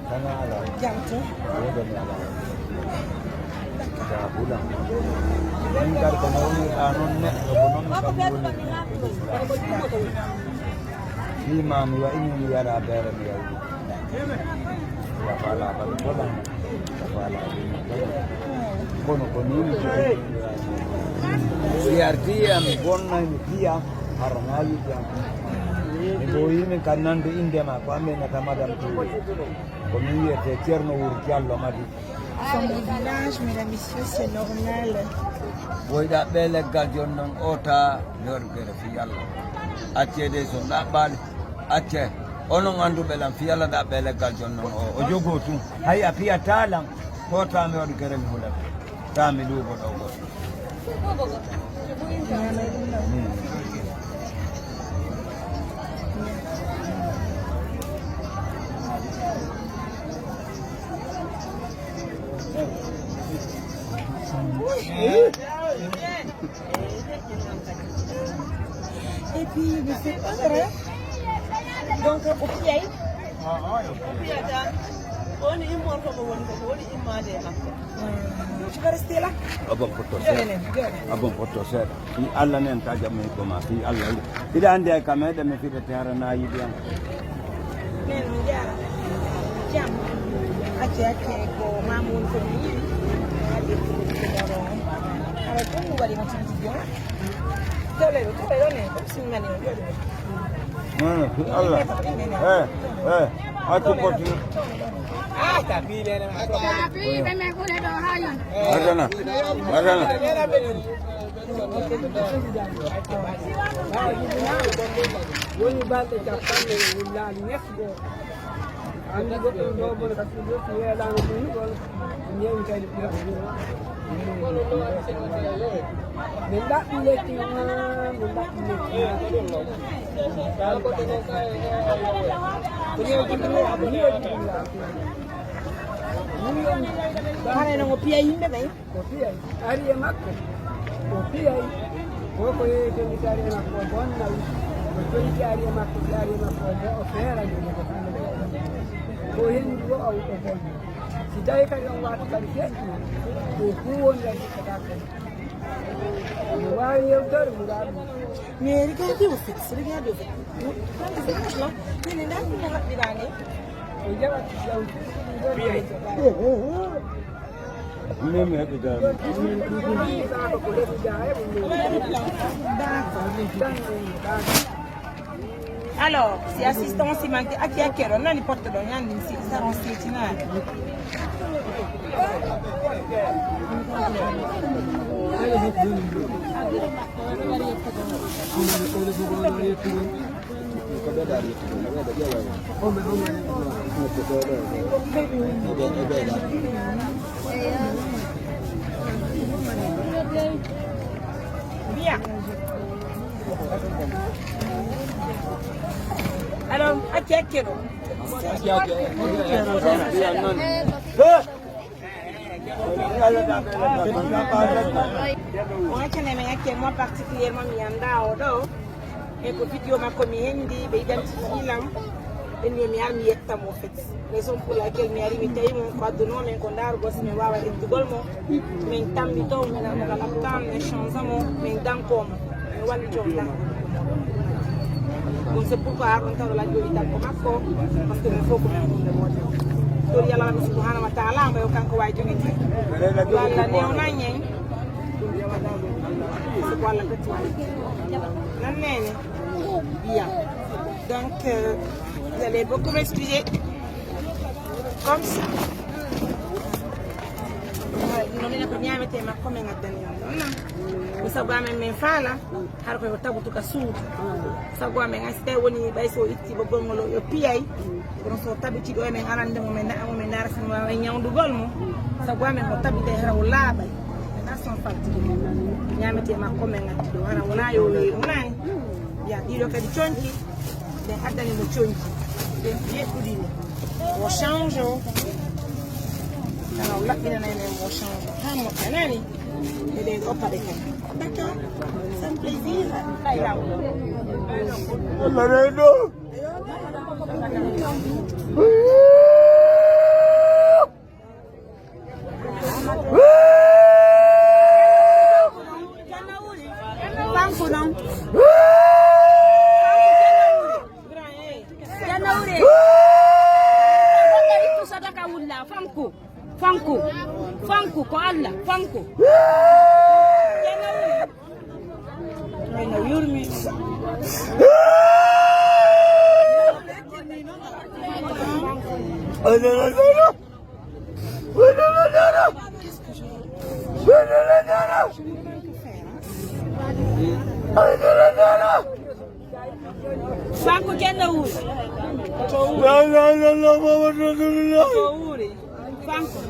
Jangan. Ibu ini kanan di India mah, kami nak tamadam tu. Kami ni tierno urkiallo madi. Dans le village, mesdames, messieurs, c'est normal. Boy da bele galjon non ota yor gere fi yalla. Acce de so da bal acce onon andu belam fi yalla da bele galjon non o jogo tu. Hay apia talam tota me yor gere mi hula. Ta mi lu bodo go. Et puis, il fait autre. Donc, au pied. Tu vas rester là? Abang foto saya. Abang foto saya. Di Allah nen tajam me ko ma fi Allah. Tidak ande kame da me fi da tara na yi biang. Nen njara. Jam. Ake ko mamun ko ni. Ade ko daro. Ara ko mu bari mo tinti jo. Tolero ne. Ko singani yo. Mana fi Allah. Aku foto. Tapi memang boleh dah hayun. Adana. Woni bante cappanne wullani nesgo andi goɗɗum ɗo bono kasi joti weelano ɗum ɗon ñewi kadi ɓira min ɗaɓɓi lekki min ɗaɓɓi Hana no pia yimɓe ɓay ko piyay ari e makko ko piyay woko yeyete mitari e makko o bonnayi ko jonti ari e makko ari e makko o feerani ko hendu o aw o bonna si tawi kadi on wata kadi feƴƴi ko huwonda jikkata kadi mi wawi yewtore mo gaɗum. Mais regardez au fait, regardez au fait. Franchement, il est là pour me rappeler l'année. o jaɓat yawti Meme ko da. ko leɓi jaye Alors, si assistance il manque à qui a quel on a les portes de l'on si ça on sait tinal. Bien. Alors, à qui a quel moi particulièrement et que vidéo ma comme hindi identifier lam et mi armi yetta mo fait raison pour laquelle mi ari mi tay mon quoi de nom men ko ndar go mi wawa e dugol mo min tammi to mi na la laptan e chanza mo min dan ko mo mi wal jom dan donc c'est pourquoi on t'a la joli dan ko makko parce que il faut que to yalla subhanahu wa ta'ala ma yo kanko way jogiti wala ne ona nyen c'est quoi la petite la nene bien donc vous allez beaucoup m'excuser comme ça non mi na première mette ma come ngadani non usagwa men fala har ko tabutu ka suudu sagwa men asite woni bay so itti bo gongolo yo piyay kono so tabiti do men arande mo men dara sin wa nyawdu golmo sagwa men ko tabite hera wala bay na son fatti nyamete ma come ngati do hara wala yo unai ya dido kadi chonki de haddani mo chonki de yedudini o change alors là il en a même on change hamo kanani et des repas de kan d'accord c'est un plaisir Laredo. Fanku ko Allah fanku yana yurmi Fanku kenda uri Fanku